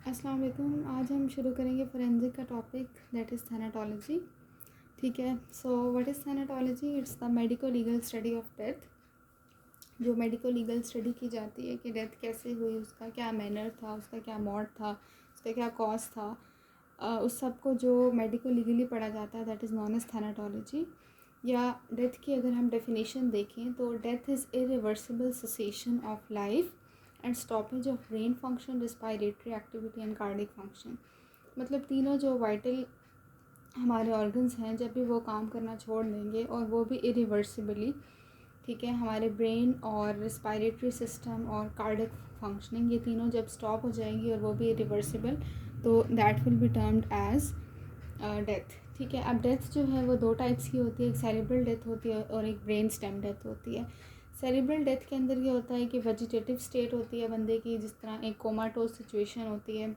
अस्सलाम वालेकुम। आज हम शुरू करेंगे फोरेंसिक का टॉपिक दैट इज़ थैनाटोलॉजी। ठीक है। So what is thanatology? It's the medico legal study of death. जो मेडिको लीगल स्टडी की जाती है कि डेथ कैसे हुई, उसका क्या मैनर था, उसका क्या मॉड था, उसका क्या कॉज था, उस सब को जो मेडिको लीगली पढ़ा जाता है दैट इज़ नॉन एज थैनाटोलॉजी। या डेथ की अगर हम डेफिनेशन देखें तो death is irreversible cessation of life and stoppage of brain function, respiratory activity and cardiac function. मतलब तीनों जो वाइटल हमारे ऑर्गन्स हैं, जब भी वो काम करना छोड़ देंगे और वो भी इरिवर्सिबली, ठीक है, हमारे ब्रेन और रिस्पायरेटरी सिस्टम और कार्डिक फंक्शनिंग, ये तीनों जब स्टॉप हो जाएंगी और वो भी इरिवर्सिबल, तो that will be termed as death. ठीक है। अब डेथ जो है वो दो टाइप्स की होती है, एक सेरेब्रल डेथ होती है और एक ब्रेन स्टेम डेथ होती है। सेरेब्रल डेथ के अंदर ये होता है कि वेजिटेटिव स्टेट होती है बंदे की, जिस तरह एक कोमाटोज सिचुएशन होती है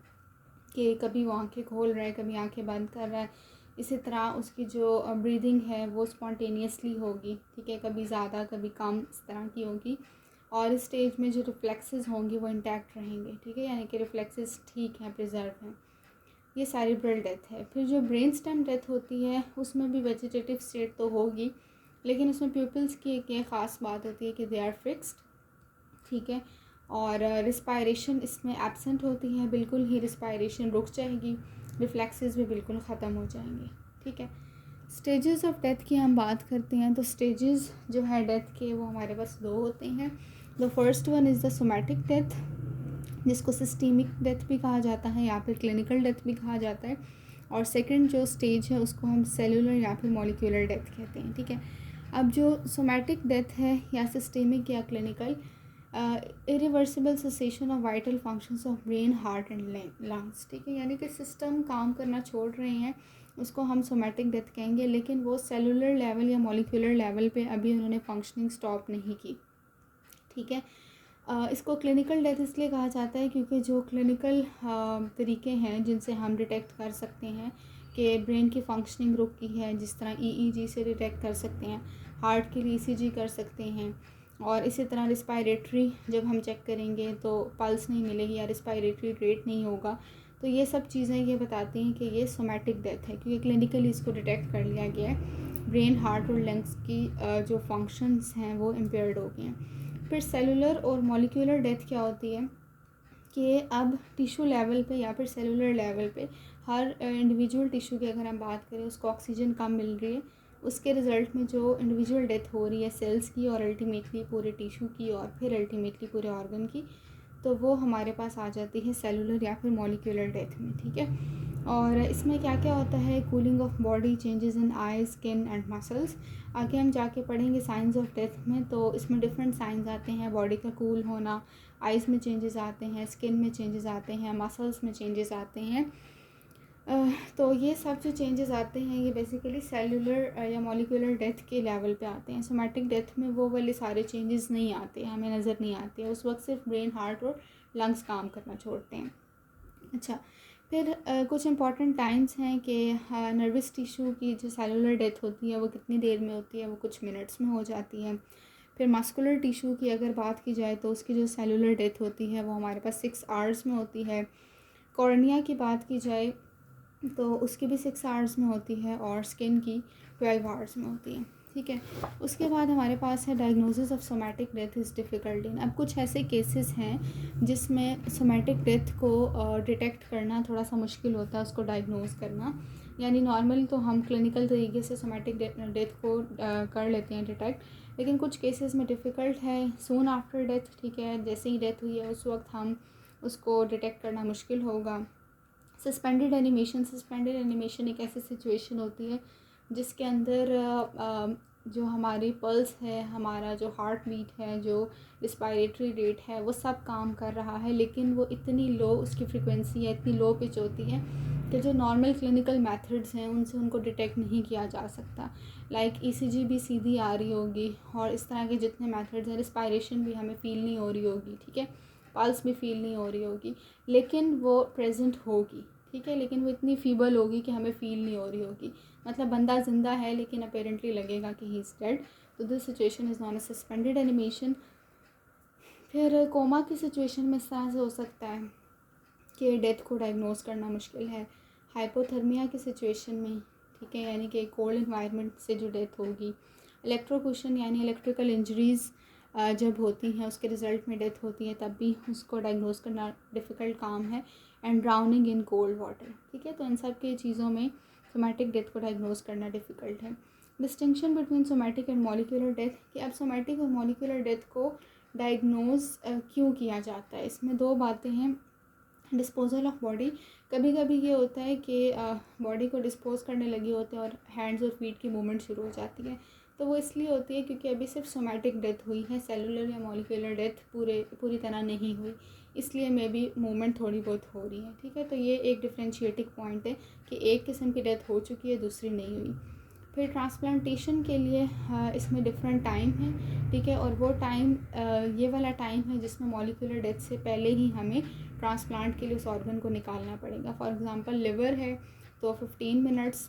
कि कभी वो आंखें खोल रहा है, कभी आंखें बंद कर रहा है। इसी तरह उसकी जो ब्रीदिंग है वो स्पॉन्टेनियसली होगी, ठीक है, कभी ज़्यादा कभी कम, इस तरह की होगी। और इस स्टेज में जो रिफ्लेक्सेस होंगे वो इंटैक्ट रहेंगे, ठीक है, यानी कि रिफ्लेक्सेस ठीक हैं, प्रिजर्व हैं। ये सेरेब्रल डेथ है। फिर जो ब्रेन स्टेम डेथ होती है उसमें भी वेजिटेटिव स्टेट तो होगी, लेकिन उसमें प्यूपल्स की एक ख़ास बात होती है कि दे आर फिक्स्ड, ठीक है। और रिस्पायरेशन इसमें एब्सेंट होती है, बिल्कुल ही रिस्पायरेशन रुक जाएगी, रिफ्लेक्सेस भी बिल्कुल ख़त्म हो जाएंगे, ठीक है। स्टेजेस ऑफ डेथ की हम बात करते हैं तो स्टेजेस जो है डेथ के वो हमारे पास दो होते हैं। The first one is the somatic death, जिसको सिस्टीमिक डेथ भी कहा जाता है या फिर क्लिनिकल डेथ भी कहा जाता है। और सेकंड जो स्टेज है उसको हम सेलुलर या फिर मॉलिक्यूलर डेथ कहते हैं, ठीक है। अब जो सोमैटिक डेथ है या सिस्टेमिक या clinical, irreversible cessation of vital functions of brain, heart and lungs, ठीक है, यानी कि सिस्टम काम करना छोड़ रहे हैं, उसको हम सोमैटिक डेथ कहेंगे, लेकिन वो सेलुलर लेवल या मॉलिक्यूलर लेवल पे अभी उन्होंने फंक्शनिंग स्टॉप नहीं की, ठीक है। इसको क्लिनिकल डेथ इसलिए कहा जाता है क्योंकि जो क्लिनिकल तरीके हैं जिनसे हम डिटेक्ट कर सकते हैं कि ब्रेन की फंक्शनिंग रुक गई है, जिस तरह ईईजी से डिटेक्ट कर सकते हैं, हार्ट के लिए ईसीजी कर सकते हैं, और इसी तरह रिस्पायरेटरी जब हम चेक करेंगे तो पल्स नहीं मिलेगी या रिस्पायरेटरी रेट नहीं होगा। तो ये सब चीज़ें ये बताती हैं कि ये सोमैटिक डेथ है, क्योंकि क्लिनिकली इसको डिटेक्ट कर लिया गया है, ब्रेन, हार्ट और लंग्स की जो फंक्शंस हैं वो इम्पेयर्ड हो गए हैं। फिर सेलुलर और मॉलिक्यूलर डेथ क्या होती है कि अब टिश्यू लेवल पे या फिर सेलुलर लेवल पे हर इंडिविजुअल टिश्यू की अगर हम बात करें उसको ऑक्सीजन कम मिल रही है, उसके रिज़ल्ट में जो इंडिविजुअल डेथ हो रही है सेल्स की और अल्टीमेटली पूरे टिश्यू की और फिर अल्टीमेटली पूरे ऑर्गन की, तो वो हमारे पास आ जाती है सेलुलर या फिर मॉलिक्यूलर डेथ में, ठीक है। और इसमें क्या क्या होता है? Cooling of body, changes in I, skin and muscles. आगे हम जाके पढ़ेंगे साइंस ऑफ डेथ में, तो इसमें डिफरेंट साइंस आते हैं, बॉडी का कूल होना, आइज़ में चेंजेस आते हैं, स्किन में चेंजेस आते हैं, मसल्स में चेंजेस आते हैं। तो ये सब जो चेंजेस आते हैं ये बेसिकली सेलुलर या मॉलिक्यूलर डेथ के लेवल पे आते हैं। सोमैटिक डेथ में वो वाले सारे चेंजेस नहीं आते, हमें नज़र नहीं आते हैं, उस वक्त सिर्फ ब्रेन, हार्ट और लंग्स काम करना छोड़ते हैं। अच्छा, फिर कुछ इंपॉर्टेंट टाइम्स हैं कि नर्वस टिश्यू की जो सेलुलर डेथ होती है वो कितनी देर में होती है, वो कुछ मिनट्स में हो जाती है। फिर मस्कुलर टिश्यू की अगर बात की जाए तो उसकी जो सेलुलर डेथ होती है वो हमारे पास 6 आवर्स में होती है। कॉर्निया की बात की जाए तो उसकी भी 6 आवर्स में होती है और स्किन की 12 आवर्स में होती है, ठीक है। उसके बाद हमारे पास है diagnosis of somatic death is difficult इन। अब कुछ ऐसे केसेस हैं जिसमें सोमैटिक डेथ को डिटेक्ट करना थोड़ा सा मुश्किल होता है, उसको डायग्नोज करना। यानी नॉर्मली तो हम क्लिनिकल तरीके से सोमैटिक डेथ को कर लेते हैं डिटेक्ट, लेकिन कुछ केसेस में डिफ़िकल्ट है सून आफ्टर डेथ, ठीक है, जैसे ही डेथ हुई है उस वक्त हम उसको डिटेक्ट करना मुश्किल होगा। सस्पेंडेड एनिमेशन एक ऐसी सिचुएशन होती है जिसके अंदर जो हमारी पल्स है, हमारा जो हार्ट बीट है, जो रिस्पायरेटरी रेट है, वो सब काम कर रहा है, लेकिन वो इतनी लो उसकी फ्रिक्वेंसी है, इतनी लो पिच होती है कि जो नॉर्मल क्लिनिकल मेथड्स हैं उनसे उनको डिटेक्ट नहीं किया जा सकता। लाइक ईसीजी भी सीधी आ रही होगी और इस तरह के जितने मेथड्स हैं, रिस्पायरेशन भी हमें फ़ील नहीं हो रही होगी, ठीक है, पल्स भी फील नहीं हो रही होगी, लेकिन वो प्रेजेंट होगी, ठीक है, लेकिन वो इतनी फीबल होगी कि हमें फ़ील नहीं हो रही होगी, मतलब बंदा ज़िंदा है लेकिन अपेरेंटली लगेगा कि ही इज़ डेड। तो this situation is non A suspended animation. फिर कोमा की सिचुएशन में इस तरह से हो सकता है कि डेथ को डायग्नोज करना मुश्किल है। हाइपोथर्मिया की सिचुएशन में, ठीक है, यानी कि कोल्ड इन्वायरमेंट से जो डेथ होगी। इलेक्ट्रोक्यूशन यानी इलेक्ट्रिकल इंजरीज़ जब होती हैं उसके रिज़ल्ट में डेथ होती है, तब भी उसको डायग्नोज करना डिफ़िकल्ट काम है। And drowning in cold water, ठीक है, तो इन सब के चीज़ों में सोमैटिक डेथ को डायग्नोज करना डिफ़िकल्ट है। Distinction between somatic and molecular death, कि अब सोमैटिक और मॉलिक्यूलर डेथ को डायग्नोज क्यों किया जाता है, इसमें दो बातें हैं। डिस्पोजल ऑफ बॉडी, कभी कभी ये होता है कि बॉडी को डिस्पोज करने लगी होते हैं और हैंड्स और फीट की मूवमेंट शुरू हो जाती है, तो वो इसलिए होती है क्योंकि अभी सिर्फ सोमैटिक डेथ हुई है, सेलुलर या मॉलिक्यूलर डेथ पूरी तरह नहीं हुई, इसलिए मे बी मूवमेंट थोड़ी बहुत हो रही है, ठीक है। तो ये एक डिफ्रेंशिएटिंग पॉइंट है कि एक किस्म की डेथ हो चुकी है, दूसरी नहीं हुई। फिर ट्रांसप्लांटेशन के लिए इसमें डिफरेंट टाइम है, ठीक है, और वो टाइम ये वाला टाइम है जिसमें मॉलिक्यूलर डेथ से पहले ही हमें ट्रांसप्लांट के लिए उस ऑर्गन को निकालना पड़ेगा। फॉर एग्जांपल लिवर है तो 15 मिनट्स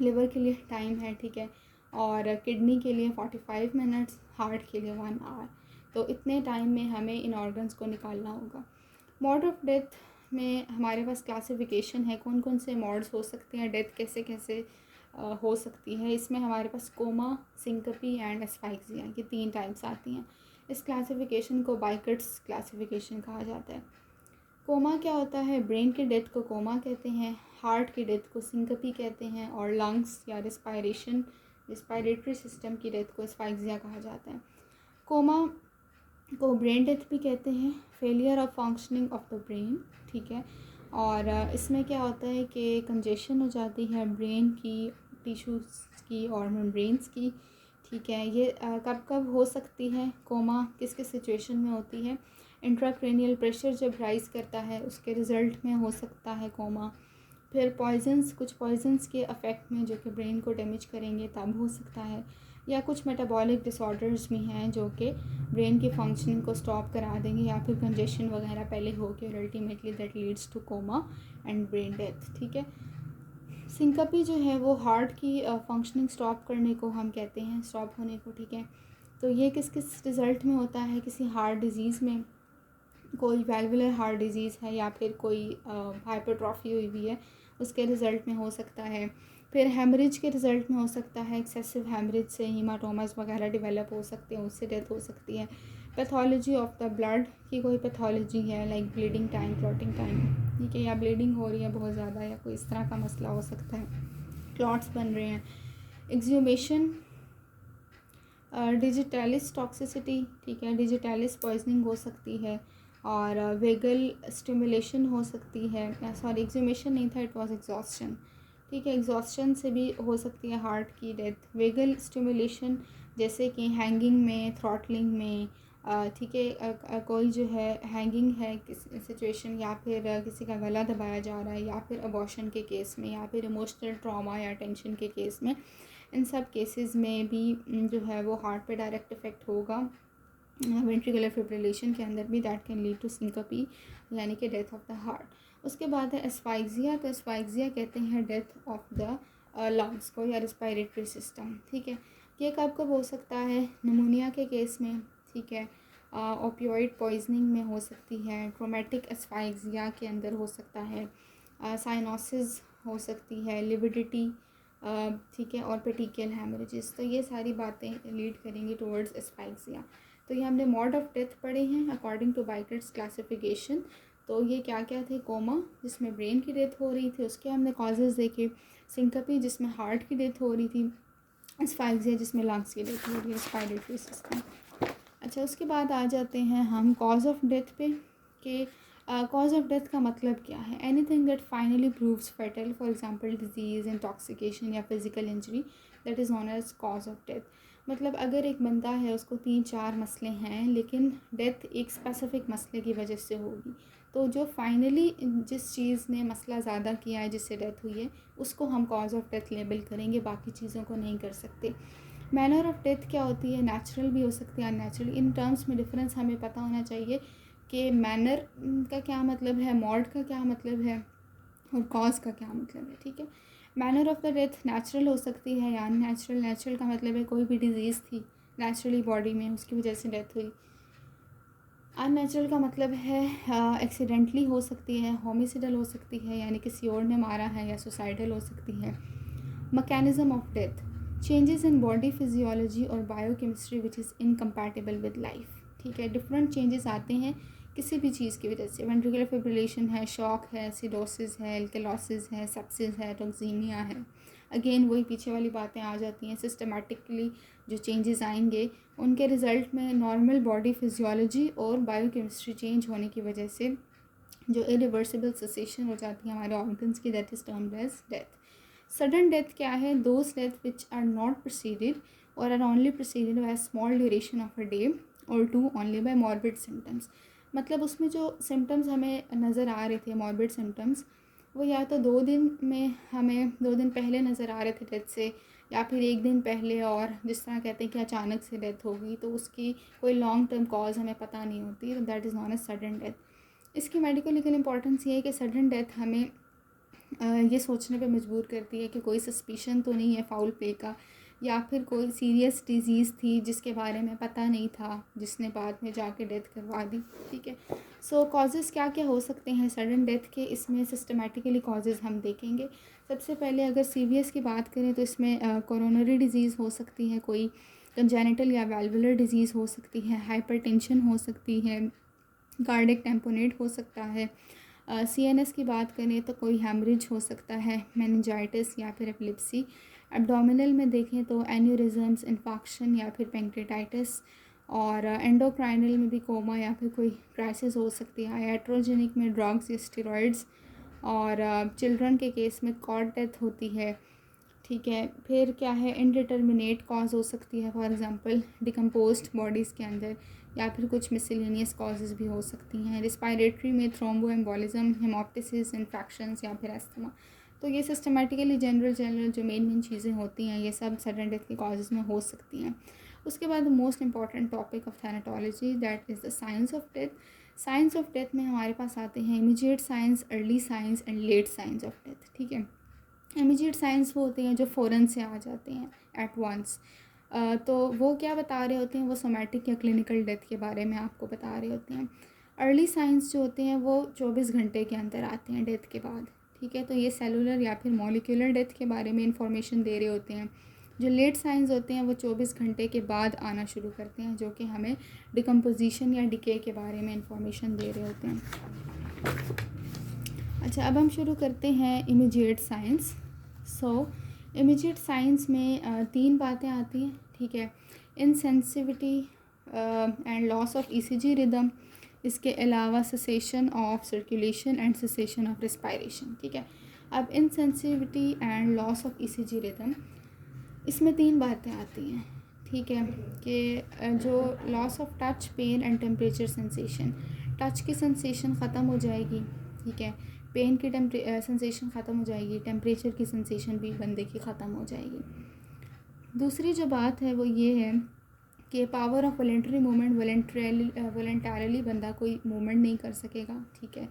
लिवर के लिए टाइम है, ठीक है, और किडनी के लिए 45 मिनट्स, हार्ट के लिए 1 आवर। तो इतने टाइम में हमें इन ऑर्गन्स को निकालना होगा। मोड ऑफ डेथ में हमारे पास क्लासिफिकेशन है, कौन कौन से मोड्स हो सकते हैं, डेथ कैसे कैसे हो सकती है। इसमें हमारे पास कोमा, सिंकपी एंड एस्फाइक्सिया, ये 3 टाइप्स आती हैं। इस क्लासिफिकेशन को बाइकर्ट्स क्लासिफिकेशन कहा जाता है। कोमा क्या होता है, ब्रेन की डेथ को कोमा कहते हैं, हार्ट की डेथ को सिंकपी कहते हैं, और लंग्स या रिस्पायरेटरी सिस्टम की डेथ को एस्फाइक्सिया कहा जाता है। कोमा को ब्रेन डेथ भी कहते हैं, failure of functioning of the brain, ठीक है, और इसमें क्या होता है कि कंजेशन हो जाती है ब्रेन की टिश्यूज़ की और मेम्ब्रेन्स की, ठीक है। ये कब कब हो सकती है कोमा, किस किस सिचुएशन में होती है। इंट्राक्रेनियल प्रेशर जब राइज़ करता है उसके रिज़ल्ट में हो सकता है कोमा। फिर कुछ पॉइजन्स के अफेक्ट में जो कि ब्रेन को डैमेज करेंगे तब हो सकता है, या कुछ मेटाबॉलिक डिसऑर्डर्स भी हैं जो कि ब्रेन की फंक्शनिंग को स्टॉप करा देंगे, या फिर कंजेशन वगैरह पहले हो के और ultimately that leads two comma and brain death, ठीक है। सिंकपी जो है वो हार्ट की फंक्शनिंग स्टॉप करने को हम कहते हैं, स्टॉप होने को, ठीक है। तो ये किस किस रिज़ल्ट में होता है, किसी हार्ट डिजीज़ में, कोई वैल्वुलर हार्ट डिजीज़ है या फिर कोई हाइपरट्रॉफी हुई हुई है उसके रिज़ल्ट में हो सकता है। फिर हेमरेज के रिज़ल्ट में हो सकता है, एक्सेसिव हेमरेज से हीमाटोमास वगैरह डेवलप हो सकते हैं, उससे डेथ हो सकती है। पैथोलॉजी ऑफ द ब्लड की कोई पैथोलॉजी है like bleeding time, clotting time, ठीक है, या ब्लीडिंग हो रही है बहुत ज़्यादा या कोई इस तरह का मसला हो सकता है, क्लॉट्स बन रहे हैं। एक्सह्यूमेशन, डिजिटैलिस टॉक्सिसिटी, ठीक है, डिजिटैलिस पॉइजनिंग हो सकती है, और वेगल स्टिमुलेशन हो सकती है, एक्सह्यूमेशन नहीं था, इट वाज एग्जॉस्शन, ठीक है, एग्जॉस्शन से भी हो सकती है हार्ट की डेथ। वेगल स्टिमुलेशन जैसे कि हैंगिंग में, थ्रॉटलिंग में, ठीक है, कोई जो है हैंगिंग है किसी सिचुएशन, या फिर किसी का गला दबाया जा रहा है, या फिर अबॉर्शन के केस में, या फिर इमोशनल ट्रॉमा या टेंशन के केस में, इन सब केसेस में भी जो है वो हार्ट पे डायरेक्ट इफ़ेक्ट होगा। वेंट्रिकुलर फिब्रिलेशन के अंदर भी दैट कैन लीड टू सिंकपी, यानी कि डेथ ऑफ द हार्ट। उसके बाद है एस्फाइक्सिया, तो एस्फाइक्सिया कहते हैं डेथ ऑफ द लंग्स को या रिस्पायरेटरी सिस्टम, ठीक है। ये कब कब हो सकता है, निमोनिया के केस में, ठीक है, ओपियोइड पॉइजनिंग में हो सकती है, ट्रोमेटिक एस्फाइक्सिया के अंदर हो सकता है, साइनोसिस हो सकती है, लिविडिटी, ठीक है, और पेटिकियल हैमरेजेस। तो ये सारी बातें लीड करेंगी टुवर्ड्स एस्फाइक्सिया। तो ये हमने मोड ऑफ डेथ पढ़े हैं अकॉर्डिंग टू बाइकर्ट्स क्लासिफिकेशन। तो ये क्या क्या थे, कोमा जिसमें ब्रेन की डेथ हो रही थी उसके हमने कॉजेज़ देखे, सिंकपी जिसमें हार्ट की डेथ हो रही थी, एस्फाइक्सिया जिसमें लंग्स की डेथ हो रही है, रेस्पिरेटरी सिस्टम। अच्छा, उसके बाद आ जाते हैं हम कॉज ऑफ डेथ पे, कि कॉज ऑफ डेथ का मतलब क्या है। Anything that finally proves fatal, for example disease, intoxication या physical injury, that is known as cause of death. मतलब अगर एक बंदा है उसको 3-4 मसले हैं लेकिन डेथ एक स्पेसिफिक मसले की वजह से होगी, तो जो फाइनली जिस चीज़ ने मसला ज़्यादा किया है जिससे डेथ हुई है उसको हम कॉज ऑफ डेथ लेबल करेंगे, बाकी चीज़ों को नहीं कर सकते। मैनर ऑफ डेथ क्या होती है, नेचुरल भी हो सकती है, अननेचुरल। इन टर्म्स में डिफरेंस हमें पता होना चाहिए कि मैनर का क्या मतलब है, मॉड का क्या मतलब है, और कॉज का क्या मतलब है, ठीक है। Manner of the death natural हो सकती है या अननेचुरल। नेचुरल का मतलब है कोई भी डिजीज़ थी नेचुरली बॉडी में, उसकी वजह से डेथ हुई। अननेचुरल का मतलब है एक्सीडेंटली हो सकती है, होमिसिडल हो सकती है यानी किसी और ने मारा है, या सुसाइडल हो सकती है। Mechanism of death, changes in body physiology और biochemistry which is incompatible with life. ठीक है, डिफरेंट चेंजेस आते हैं किसी भी चीज़ की वजह से। वेंट्रिकुलर फिब्रिलेशन है, शॉक है, एसिडोसिस है, एल्केलोसिस है, सेप्सिस है, टॉक्सीमिया है। अगेन वही पीछे वाली बातें आ जाती हैं। सिस्टमेटिकली जो चेंजेस आएंगे उनके रिज़ल्ट में नॉर्मल बॉडी फिजियोलॉजी और बायोकेमिस्ट्री चेंज होने की वजह से जो इरिवर्सिबल सेसेशन हो जाती है हमारे ऑर्गन्स की, that is termed as death. Sudden death क्या है? Those death which are not preceded और are only preceded by small duration of a day और two only by morbid symptoms. मतलब उसमें जो सिम्टम्स हमें नज़र आ रहे थे, मॉर्बिड सिम्टम्स, वो या तो 2 दिन में हमें 2 दिन पहले नज़र आ रहे थे डेथ से, या फिर 1 दिन पहले, और जिस तरह कहते हैं कि अचानक से डेथ होगी तो उसकी कोई लॉन्ग टर्म कॉज हमें पता नहीं होती, तो that is known as sudden death. इसकी मेडिकल लीगल इंपॉर्टेंस ये है कि सडन डेथ हमें ये सोचने पे मजबूर करती है कि कोई सस्पिशन तो नहीं है फाउल प्ले का, या फिर कोई सीरियस डिजीज़ थी जिसके बारे में पता नहीं था, जिसने बाद में जाके डेथ करवा दी। ठीक है, सो कॉजेज़ क्या क्या हो सकते हैं सडन डेथ के, इसमें सिस्टमेटिकली कॉजेज़ हम देखेंगे। सबसे पहले अगर सीवियस की बात करें तो इसमें कोरोनरी डिजीज़ हो सकती है, कोई कंजेनिटल या वेल्वुलर डिजीज़ हो सकती है, हाइपरटेंशन हो सकती है, कार्डिक टेम्पोनेट हो सकता है। CNS की बात करें तो कोई हेमरेज हो सकता है, मेनिंजाइटिस या फिर एपिलेप्सी। एब्डोमिनल में देखें तो एन्यूरिज्म्स, इन्फेक्शन या फिर पेंक्रेटाइटिस। और एंडोक्राइनल में भी कोमा या फिर कोई क्राइसिस हो सकती है। याट्रोजेनिक में ड्रग्स या स्टेरॉइड्स। और चिल्ड्रन के केस में कॉर्ड डेथ होती है। ठीक है, फिर क्या है, इनडिटर्मिनेट कॉज हो सकती है, फॉर एग्जांपल डिकम्पोज्ड बॉडीज़ के अंदर, या फिर कुछ मिसलिनियस कॉजेज़ भी हो सकती हैं। रिस्पायरेटरी में थ्रोम्बो एम्बोलिज्म, हेमोप्टिसिस, इन्फेक्शंस या फिर एस्थमा। तो ये सिस्टमेटिकली जनरल जो मेन चीज़ें होती हैं ये सब सडन डेथ के कॉजेज़ में हो सकती हैं। उसके बाद most important topic of thanatology, that is the science of death. Science of death में हमारे पास आते हैं immediate science, early science and late science of death. ठीक है, इमीडिएट साइंस वो होते हैं जो फ़ौरन से आ जाते हैं, एट वंस। तो वो क्या बता रहे होते हैं, वो सोमैटिक या क्लिनिकल डेथ के बारे में आपको बता रहे होते हैं। अर्ली साइंस जो होते हैं वो 24 घंटे के अंदर आते हैं डेथ के बाद। ठीक है, तो ये सेलुलर या फिर मॉलिक्यूलर डेथ के बारे में इंफॉर्मेशन दे रहे होते हैं। जो लेट साइंस होते हैं वो 24 घंटे के बाद आना शुरू करते हैं, जो कि हमें डिकम्पोजिशन या डिके के बारे में इंफॉर्मेशन दे रहे होते हैं। अच्छा, अब हम शुरू करते हैं इमीडिएट साइंस। सो इमीडिएट साइंस में 3 बातें आती हैं। ठीक है, insensitivity and loss of ECG rhythm, इसके अलावा cessation of circulation and cessation of respiration. ठीक है, अब insensitivity and loss of ECG rhythm, इसमें 3 बातें आती हैं। ठीक है, कि जो loss of touch, pain and temperature sensation, touch की सेंसेशन ख़त्म हो जाएगी। ठीक है, पेन की सेंसेशन ख़त्म हो जाएगी, टेम्परेचर की सेंसेशन भी बंदे की ख़त्म हो जाएगी। दूसरी जो बात है वो ये है कि power of voluntary movement, voluntarily बंदा कोई मूवमेंट नहीं कर सकेगा। ठीक है,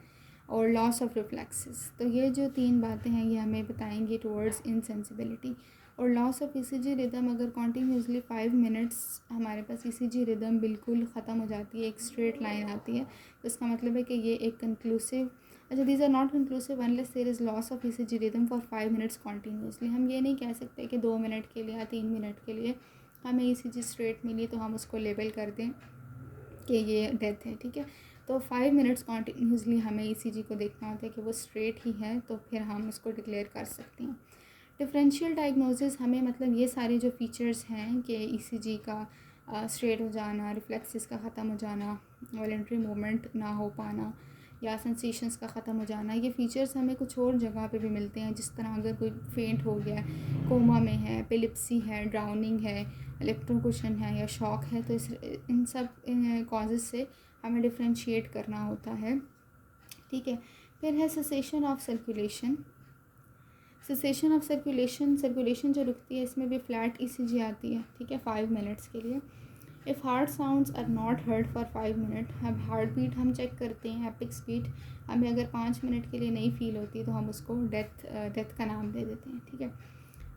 और लॉस ऑफ रिफ्लेक्सेस। तो ये जो 3 बातें हैं ये हमें बताएंगी टुवर्ड्स इनसेंसिबिलिटी। और लॉस ऑफ ECG रिदम, अगर कॉन्टीन्यूसली 5 मिनट्स हमारे पास ECG रिदम बिल्कुल ख़त्म हो जाती है, एक स्ट्रेट लाइन आती है, तो इसका मतलब है कि ये एक कंक्लूसिव, अच्छा these are not conclusive unless there is loss of ECG rhythm for 5 minutes continuously. हम ये नहीं कह सकते कि 2 मिनट के लिए या 3 मिनट के लिए हमें ECG स्ट्रेट मिली तो हम उसको लेबल कर दें कि ये डेथ है। ठीक है, तो 5 मिनट्स कॉन्टीन्यूसली हमें ECG को देखना होता है कि वो स्ट्रेट ही है, तो फिर हम उसको डिक्लेयर कर सकते हैं। डिफरेंशियल डायग्नोसिस, हमें मतलब ये सारे जो फीचर्स हैं कि ECG का स्ट्रेट हो जाना, रिफ्लेक्सेस का ख़त्म हो जाना, वॉलेंट्री मूवमेंट ना हो पाना, या सेंसेशंस का ख़त्म हो जाना, ये फ़ीचर्स हमें कुछ और जगह पे भी मिलते हैं। जिस तरह अगर कोई फेंट हो गया, कोमा में है, एपिलेप्सी है, ड्राउनिंग है, इलेक्ट्रोकुशन है या शॉक है, तो इन सब कॉजेज़ से हमें डिफ्रेंशिएट करना होता है। ठीक है, फिर है cessation of circulation. Cessation of circulation जो रुकती है, इसमें भी फ्लैट ECG आती है। ठीक है, 5 मिनट्स के लिए। If heart sounds are not heard for 5 minute, अब हार्ट बीट हम चेक करते हैं, एपिक स्पीड हमें अगर 5 मिनट के लिए नहीं फील होती तो हम उसको डेथ का नाम दे देते हैं। ठीक है,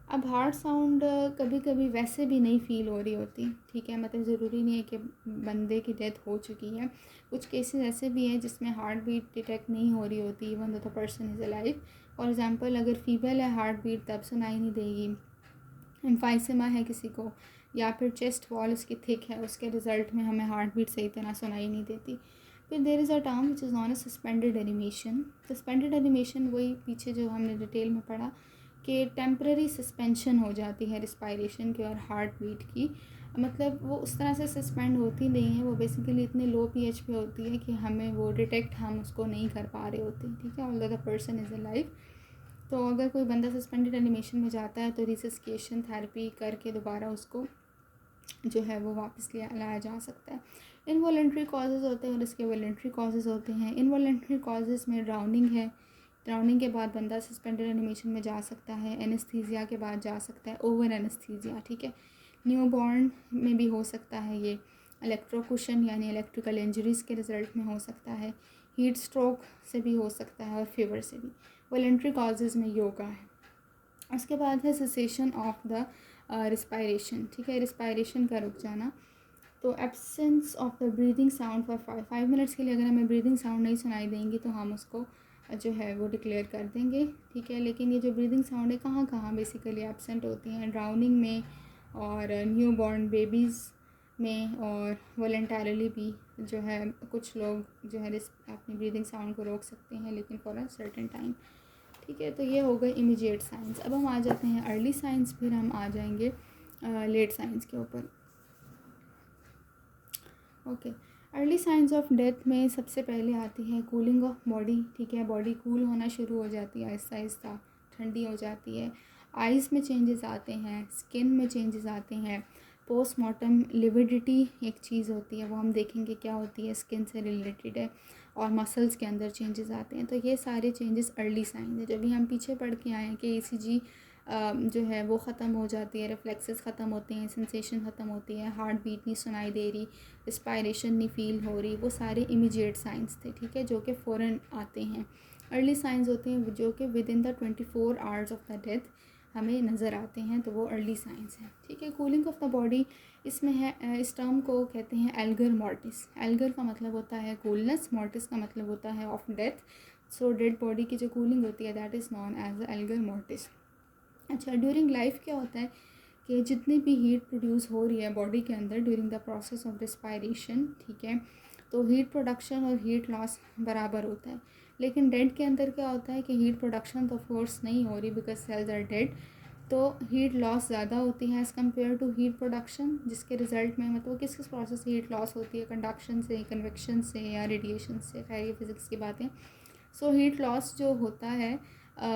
अब हार्ट साउंड कभी कभी वैसे भी नहीं फील हो रही होती, ठीक है, मतलब ज़रूरी नहीं है कि बंदे की डेथ हो चुकी है। कुछ केसेस ऐसे भी हैं जिसमें हार्ट बीट डिटेक्ट नहीं हो रही होती even though the person is alive. For example अगर फीमेल है हार्ट बीट तब सुनाई नहीं देगी, एम्फाइसेमा है किसी को, या फिर चेस्ट वॉल उसकी थिक है, उसके रिज़ल्ट में हमें हार्ट बीट सही तरह सुनाई नहीं देती। फिर there is a term which is non a suspended animation. Suspended animation वही पीछे जो हमने डिटेल में पढ़ा कि टेम्पररी सस्पेंशन हो जाती है रिस्पायरेशन की और हार्ट बीट की, मतलब वो उस तरह से सस्पेंड होती नहीं है, वो बेसिकली इतने लो पीएच पे होती है कि हमें वो डिटेक्ट हम उसको नहीं कर पा रहे होते, ठीक है, although the person is alive. तो अगर कोई बंदा सस्पेंडेड एनिमेशन में जाता है तो रिसस्केशन थेरेपी करके दोबारा उसको जो है वो वापस लाया जा सकता है। इनवॉलेंट्री कॉजेज़ होते हैं और इसके वॉलेंट्री कॉजेज़ होते हैं। इनवॉलेंट्री कॉजेज़ में ड्राउनिंग है, ड्राउनिंग के बाद बंदा सस्पेंडेड एनिमेशन में जा सकता है, एनेस्थीसिया के बाद जा सकता है, ओवर एनेस्थीसिया, ठीक है। न्यूबॉर्न में भी हो सकता है ये, इलेक्ट्रोकुशन यानी इलेक्ट्रिकल इंजरीज़ के रिज़ल्ट में हो सकता है, हीट स्ट्रोक से भी हो सकता है और फीवर से भी। वॉलेंट्री कॉजेज़ में योगा है। उसके बाद है सेसेशन ऑफ द रिस्पायरेशन, ठीक है, रिस्पायरेशन का रुक जाना। तो absence of the breathing sound for 5 minutes के लिए अगर हमें ब्रीदिंग साउंड नहीं सुनाई देंगी तो हम उसको जो है वो डिक्लेयर कर देंगे, ठीक है। लेकिन ये जो ब्रीदिंग साउंड है कहाँ कहाँ बेसिकली एब्सेंट होती हैं, ड्राउनिंग में और न्यू बॉर्न बेबीज़ में, और वॉलेंटरली भी जो है कुछ लोग जो है अपनी ब्रीदिंग साउंड को रोक सकते हैं लेकिन फॉर अ सर्टेन टाइम, ठीक है। तो ये हो गए इमीडिएट साइंस। अब हम आ जाते हैं अर्ली साइंस, फिर हम आ जाएंगे लेट साइंस के ऊपर। Okay, early signs of death में सबसे पहले आती है कूलिंग ऑफ बॉडी, ठीक है, बॉडी कूल होना शुरू हो जाती है, आहिस्ता आहिस्ता ठंडी हो जाती है। आइज़ में चेंजेस आते हैं, स्किन में चेंजेस आते हैं। पोस्टमार्टम लिविडिटी एक चीज़ होती है, वो हम देखेंगे क्या होती है, स्किन से रिलेटेड है, और मसल्स के अंदर चेंजेस आते हैं। तो ये सारे चेंजेस अर्ली साइन है। जब भी हम पीछे पढ़ के आए हैं कि ईसीजी जो है वो ख़त्म हो जाती है, रिफ्लेक्सेस ख़त्म होते हैं, सेंसेशन ख़त्म होती है, हार्ट बीट नहीं सुनाई दे रही, रिस्पायरेशन नहीं फील हो रही, वो सारे इमीडिएट साइंस थे, ठीक है, जो कि फ़ौरन आते हैं। अर्ली साइंस होते हैं जो कि with in the 24 hours of the death हमें नज़र आते हैं, तो वो अर्ली साइंस हैं, ठीक है। कूलिंग ऑफ द बॉडी इसमें है, इस टर्म को कहते हैं एल्गर मॉर्टिस। एल्गर का मतलब होता है कूलनेस, मॉर्टिस का मतलब होता है of death. So dead body की जो कूलिंग होती है that is known as algor mortis. अच्छा, ड्यूरिंग लाइफ क्या होता है कि जितनी भी हीट प्रोड्यूस हो रही है बॉडी के अंदर during the process of respiration, ठीक है, तो हीट प्रोडक्शन और हीट लॉस बराबर होता है। लेकिन डेड के अंदर क्या होता है कि हीट प्रोडक्शन तो फोर्स नहीं हो रही बिकॉज सेल्स आर डेड, तो हीट लॉस ज़्यादा होती है as compare to heat production, जिसके रिजल्ट में मतलब किस किस प्रोसेस से हीट लॉस होती है, कंडक्शन से, कन्वेक्शन से या रेडिएशन से, खैर ये फिज़िक्स की बातें। सो हीट लॉस जो होता है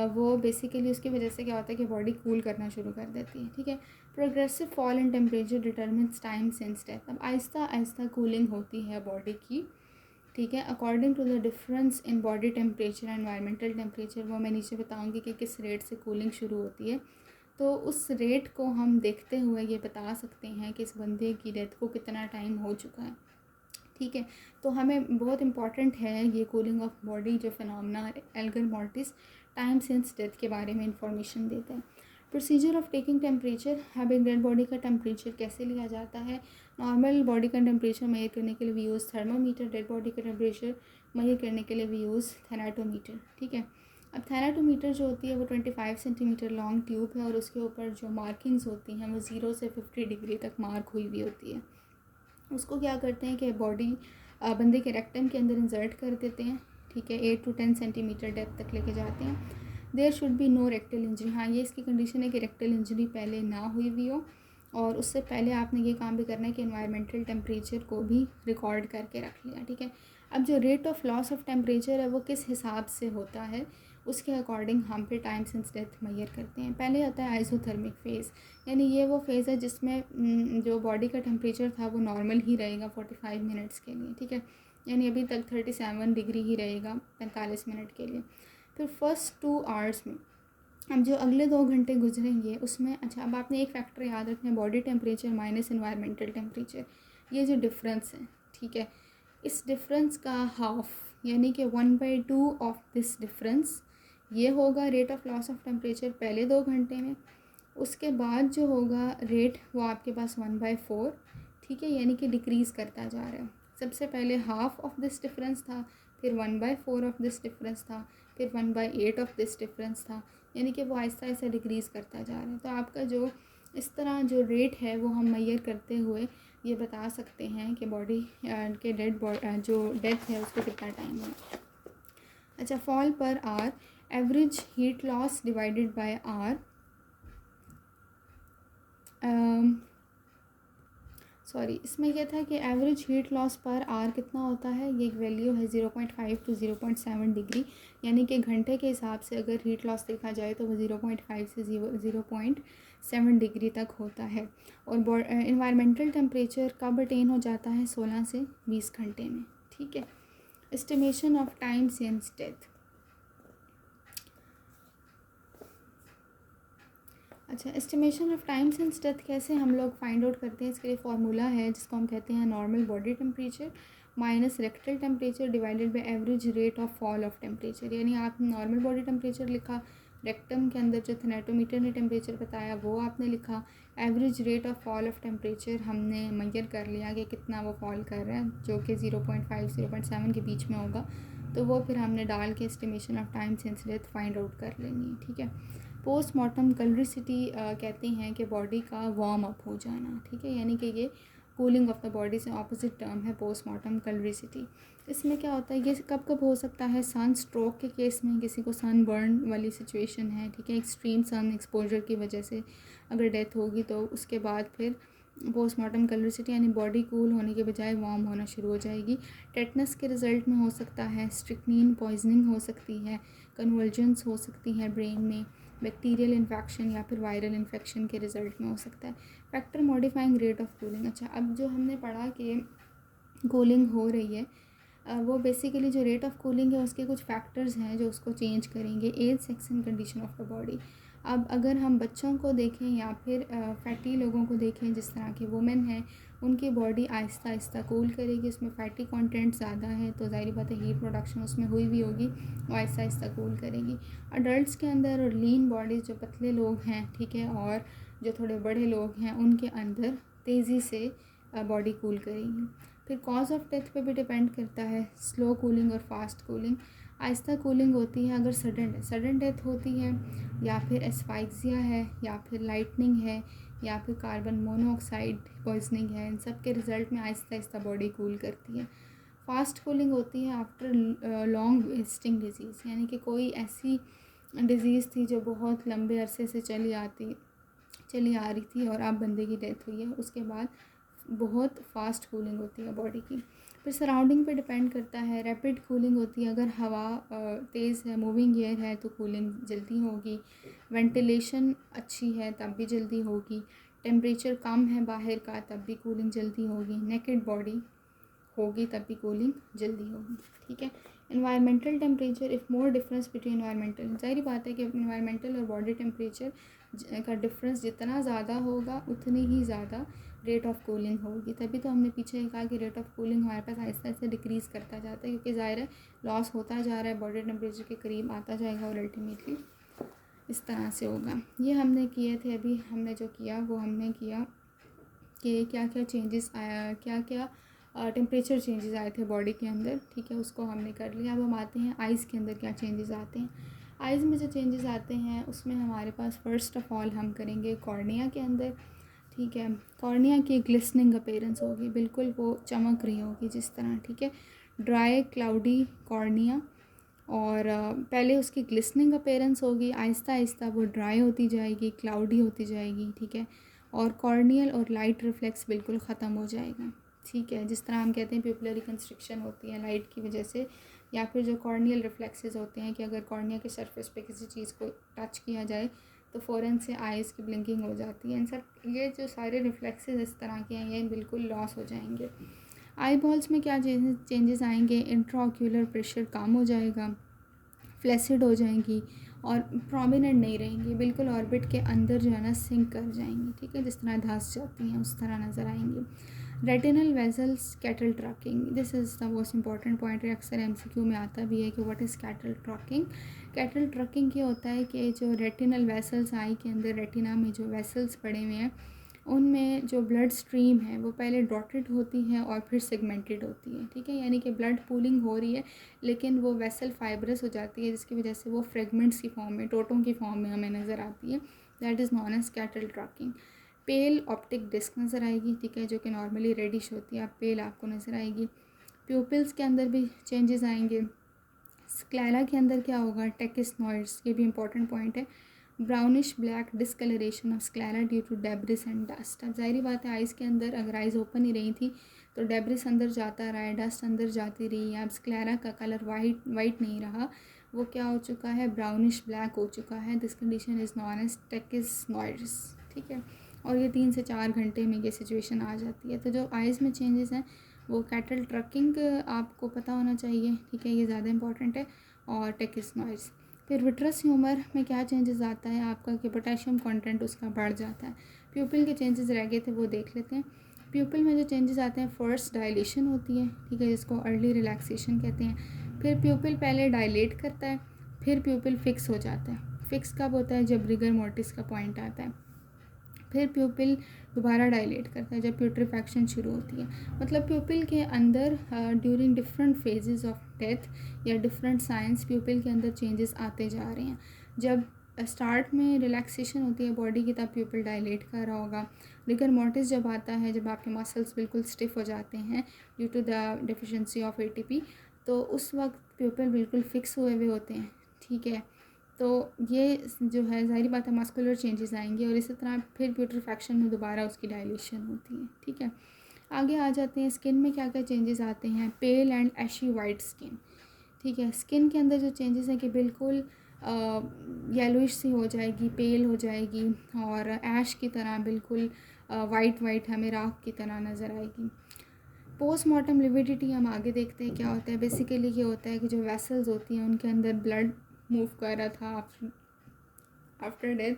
वो बेसिकली उसकी वजह से क्या होता है कि बॉडी कूल करना शुरू कर देती है, ठीक है। Progressive fall in temperature determines time since death. अब आहिस्ता आहिस्ता कूलिंग होती है बॉडी की, ठीक है, according to the difference in body temperature environmental temperature. वो मैं नीचे बताऊंगी कि किस रेट से कूलिंग शुरू होती है। तो उस रेट को हम देखते हुए ये बता सकते हैं कि इस बंदे की डेथ को कितना टाइम हो चुका है, ठीक है। तो हमें बहुत इंपॉर्टेंट है ये कूलिंग ऑफ बॉडी जो phenomena Elgar mortis time since death के बारे में इंफॉर्मेशन देते हैं। प्रोसीजर ऑफ टेकिंग टेम्परेचर, अब एक डेड बॉडी का टेम्परेचर कैसे लिया जाता है। नॉर्मल बॉडी का टेम्परेचर मेजर करने के लिए we use thermometer, dead body का टेम्परेचर मेजर करने के लिए वी यूज़ थैनाटोमीटर, ठीक है। अब थैनाटोमीटर जो होती है वो 25 सेंटीमीटर लॉन्ग ट्यूब है और उसके ऊपर जो मार्किंग्स होती हैं वो 0 से 50 डिग्री तक मार्क हुई हुई होती है। उसको क्या करते हैं कि बॉडी बंदे के रेक्टम के अंदर इंसर्ट कर देते हैं, ठीक है, 8 to 10 सेंटीमीटर डेप्थ तक लेके जाते हैं। There should be no rectal injury, हाँ ये इसकी कंडीशन है कि रेक्टल इंजरी पहले ना हुई हुई हो, और उससे पहले आपने ये काम भी करना है कि एनवायरमेंटल टेम्परेचर को भी रिकॉर्ड करके रख लिया, ठीक है। अब जो rate of loss of temperature है वो किस हिसाब से होता है उसके अकॉर्डिंग हम पे टाइम सिंस डेथ मेजर करते हैं। पहले आता है आइसोथर्मिक फेज़, यानी ये वो फेज़ है जिसमें जो बॉडी का टेम्परेचर था वो नॉर्मल ही रहेगा 45 मिनट्स के लिए, ठीक है, यानी अभी तक 37 डिग्री ही रहेगा 45 मिनट के लिए। फिर फर्स्ट 2 आवर्स में अब जो अगले 2 घंटे गुजरेंगे उसमें, अच्छा अब आपने एक फैक्टर याद रखना है, body temperature minus environmental temperature, ये जो डिफरेंस है, ठीक है, इस डिफरेंस का हाफ यानी कि 1/2 ऑफ दिस डिफरेंस ये होगा rate of loss of temperature पहले 2 घंटे में। उसके बाद जो होगा रेट वो आपके पास 1/4, ठीक है, यानी कि डिक्रीज़ करता जा रहा है। सबसे पहले हाफ ऑफ दिस डिफरेंस था, फिर 1/4 ऑफ दिस डिफरेंस था, फिर 1/8 ऑफ दिस डिफरेंस था, यानी कि वो आहिस्ता आहिस्ता डिक्रीज़ करता जा रहा है। तो आपका जो इस तरह जो रेट है वो हम मेजर करते हुए ये बता सकते हैं कि बॉडी के जो डेथ है उसको कितना टाइम है। अच्छा, fall per hour, average heat loss divided by hour, इसमें यह था कि average heat loss per hour कितना होता है। ये एक वैल्यू है 0.5 to 0.7 डिग्री, यानी कि घंटे के हिसाब से अगर हीट लॉस देखा जाए तो वो 0.5 से 0.7 डिग्री तक होता है। और इन्वायरमेंटल टेम्परेचर कब अटेन हो जाता है, 16 से 20 घंटे में, ठीक है। Estimation of time since death. अच्छा, estimation of time since death कैसे हम लोग फाइंड आउट करते हैं, इसके लिए फार्मूला है जिसको हम कहते हैं normal body temperature minus rectal temperature divided by average rate of fall of temperature. यानी आपने नॉर्मल बॉडी टेम्परेचर लिखा, रेक्टम के अंदर जो थर्मामीटर ने टेम्परेचर बताया वो आपने लिखा, average rate of fall of temperature हमने मेजर कर लिया कि कितना वो फॉल कर रहा है, जो कि 0.5 0.7 के बीच में होगा, तो वो फिर हमने डाल के estimation of time since death find out कर लेनी है, ठीक है। पोस्टमार्टम कलरिसिटी कहते हैं कि बॉडी का वार्म अप हो जाना, ठीक है, यानी कि ये कूलिंग ऑफ द बॉडी से ऑपोजिट टर्म है पोस्टमार्टम कलरिसिटी। इसमें क्या होता है, ये कब कब हो सकता है, सन स्ट्रोक के केस में, किसी को सन बर्न वाली सिचुएशन है, ठीक है, एक्सट्रीम सन एक्सपोजर की वजह से अगर डेथ होगी तो उसके बाद फिर पोस्टमार्टम कलरिसिटी यानी बॉडी कूल होने के बजाय वार्म होना शुरू हो जाएगी। टेटनस के रिज़ल्ट में हो सकता है, स्ट्रिक्नीन पॉइजनिंग हो सकती है, कन्वर्जेंस हो सकती है ब्रेन में, बैक्टीरियल इन्फेक्शन या फिर वायरल इन्फेक्शन के रिज़ल्ट में हो सकता है। Factor modifying rate of cooling. अच्छा, अब जो हमने पढ़ा कि कूलिंग हो रही है, वो बेसिकली जो रेट ऑफ कूलिंग है उसके कुछ फैक्टर्स हैं जो उसको चेंज करेंगे। Age, sex and condition of the body. अब अगर हम बच्चों को देखें या फिर फैटी लोगों को देखें, जिस तरह के वुमेन हैं, उनकी बॉडी आहिस्ता आहिस्ता कूल करेगी, उसमें फैटी कंटेंट ज़्यादा है तो ज़ाहिर बात है हीट प्रोडक्शन उसमें हुई भी होगी, वो आहिस्ता आहिस्ता कूल करेगी। अडल्ट्स के अंदर और लीन बॉडीज़, जो पतले लोग हैं, ठीक है, और जो थोड़े बड़े लोग हैं, उनके अंदर तेज़ी से बॉडी कूल करेगी। फिर कॉज ऑफ डेथ पे भी डिपेंड करता है, स्लो कूलिंग और फास्ट कूलिंग। आहिस्ता कूलिंग होती है अगर सडन डेथ होती है, या फिर एस्फाइक्सिया है, या फिर लाइटनिंग है, या फिर कार्बन मोनोऑक्साइड पॉइजनिंग है, इन सब के रिज़ल्ट में आहिस्ता आहिस्ता बॉडी कूल करती है। फास्ट कूलिंग होती है आफ्टर लॉन्ग वेस्टिंग डिजीज़, यानी कि कोई ऐसी डिज़ीज़ थी जो बहुत लंबे अरसे से चली आ रही थी और अब बंदे की डेथ हुई है, उसके बाद बहुत फास्ट कूलिंग होती है बॉडी की। फिर सराउंडिंग पे डिपेंड करता है, रैपिड कूलिंग होती है, अगर हवा तेज़ है, मूविंग एयर है तो कूलिंग जल्दी होगी, वेंटिलेशन अच्छी है तब भी जल्दी होगी, टेम्परेचर कम है बाहर का तब भी कूलिंग जल्दी होगी, नेकेड बॉडी होगी तब भी कूलिंग जल्दी होगी, ठीक है। Environmental temperature, if more difference between environmental, ज़ाहिर बात है कि इन्वायरमेंटल और बॉडी टेम्परेचर का डिफरेंस जितना ज़्यादा होगा उतनी ही ज़्यादा रेट ऑफ कूलिंग होगी। तभी तो हमने पीछे कहा कि रेट ऑफ कूलिंग हमारे पास आहिस्ता आहिस्ता डिक्रीज़ करता जाता है, क्योंकि ज़ाहिर है लॉस होता जा रहा है, बॉडी टेम्परेचर के करीब आता जाएगा और अल्टीमेटली इस तरह से होगा। ये हमने किए थे, अभी हमने जो किया वो हमने किया कि क्या क्या चेंजेस आया, क्या क्या टेम्परेचर चेंजेस आए थे बॉडी के अंदर, ठीक है, उसको हमने कर लिया। अब हम आते हैं आइज़ के अंदर क्या चेंजेस आते हैं। आइज़ में जो चेंजेस आते हैं उसमें हमारे पास फ़र्स्ट ऑफ ऑल हम करेंगे कॉर्निया के अंदर, ठीक है। कॉर्निया की ग्लिसनिंग अपीयरेंस होगी, बिल्कुल वो चमक रही होगी जिस तरह, ठीक है। ड्राई क्लाउडी कॉर्निया, और पहले उसकी ग्लिसनिंग अपीयरेंस होगी, आहिस्ता आहिस्ता वो ड्राई होती जाएगी, क्लाउडी होती जाएगी, ठीक है। और कॉर्नियल और लाइट रिफ्लेक्स बिल्कुल ख़त्म हो जाएगा, ठीक है। जिस तरह हम कहते हैं प्यूपिलरी कंस्ट्रिक्शन होती है लाइट की वजह से, या फिर जो कॉर्नियल रिफ्लेक्सेस होते हैं कि अगर कॉर्निया के सरफेस पे किसी चीज़ को टच किया जाए तो फ़ौरन से आइज़ की ब्लिंकिंग हो जाती है। इन सब ये जो सारे रिफ्लेक्सेस इस तरह के हैं ये बिल्कुल लॉस हो जाएंगे। आई बॉल्स में क्या चेंजेस आएंगे, इंट्राऑक्यूलर प्रेशर कम हो जाएगा, फ्लैसिड हो जाएंगी और प्रोमिनेंट नहीं रहेंगी, बिल्कुल ऑर्बिट के अंदर जो है ना सिंक कर जाएंगी, ठीक है, जिस तरह धंस जाती हैं उस तरह नज़र आएंगी। Retinal vessels cattle tracking, this is the most important point, अक्सर एमसीक्यू में आता भी है कि what is cattle tracking. Cattle tracking ये होता है कि जो रेटिनल वेसल्स, आई के अंदर रेटिना में जो वेसल्स पड़े हुए हैं उनमें जो ब्लड स्ट्रीम है वो पहले डॉटेड होती है और फिर सेगमेंटेड होती है, ठीक है। यानी कि ब्लड पूलिंग हो रही है लेकिन वो वेसल फाइब्रस हो जाती है जिसकी वजह से वो फ्रेगमेंट्स की फॉर्म में, टोटों की फॉर्म में हमें नज़र आती है, that is known as cattle tracking. Pale optic disc नज़र आएगी, ठीक है, जो कि नॉर्मली रेडिश होती है, पेल आपको नज़र आएगी। प्यूपिल्स के अंदर भी चेंजेस आएंगे। स्क्लेरा के अंदर क्या होगा, टेकिसनॉइड्स, ये भी इंपॉर्टेंट पॉइंट है। Brownish black discolouration of sclera due to debris and dust. अब जाहिर बात है आइज़ के अंदर अगर आइज़ ओपन ही रही थी तो डेब्रिस अंदर जाता रहा है, डस्ट अंदर जाती रही है, अब स्क्लेरा का कलर वाइट नहीं रहा, वो क्या हो चुका है, ब्राउनिश ब्लैक हो चुका है। This condition is known as टेकिसनॉइड्स, ठीक है। और ये 3 से 4 घंटे में ये सिचुएशन आ जाती है। तो जो आइज़ में चेंजेस हैं वो कैटल ट्रैकिंग आपको पता होना चाहिए, ठीक है, ये ज़्यादा इंपॉर्टेंट है, और टेकिसनॉइड्स। फिर विट्रस ह्यूमर में क्या चेंजेस आता है आपका कि पोटेशियम कंटेंट उसका बढ़ जाता है। प्यूपिल के चेंजेस रह गए थे वो देख लेते हैं। प्यूपिल में जो चेंजेस आते हैं, फर्स्ट डायलेशन होती है, ठीक है, जिसको अर्ली रिलैक्सेशन कहते हैं। फिर प्यूपिल पहले डायलेट करता है, फिर प्यूपिल फिक्स हो जाता है। फिक्स कब होता है, जब रिगर मोर्टिस का पॉइंट आता है। फिर प्यूपिल दोबारा डायलेट करता है जब प्यूट्रिफैक्शन शुरू होती है। मतलब प्यूपिल के अंदर during different phases of death या डिफरेंट साइंस प्यूपिल के अंदर चेंजेस आते जा रहे हैं। जब स्टार्ट में रिलैक्सेशन होती है बॉडी की तब प्यूपिल डायलेट कर रहा होगा। रिगर मोर्टिस जब आता है, जब आपके मसल्स बिल्कुल स्टिफ हो जाते हैं due to the deficiency of ATP, तो उस वक्त प्यूपिल बिल्कुल फिक्स हुए हुए होते हैं, ठीक है। तो ये जो है ज़ाहिर बात है मस्कुलर चेंजेस आएंगे और इसी तरह फिर प्यूट्रिफैक्शन में दोबारा उसकी डायलेशन होती है, ठीक है। आगे आ जाते हैं स्किन में क्या क्या चेंजेस आते हैं। पेल एंड एशी वाइट स्किन, ठीक है। स्किन के अंदर जो चेंजेस हैं कि बिल्कुल येलोइश सी हो जाएगी, पेल हो जाएगी और ऐश की तरह बिल्कुल वाइट हमें राख की तरह नज़र आएगी। पोस्टमार्टम लिविडिटी हम आगे देखते हैं क्या होता है। बेसिकली ये होता है कि जो वेसल्स होती हैं उनके अंदर ब्लड मूव कर रहा था आफ्टर डेथ,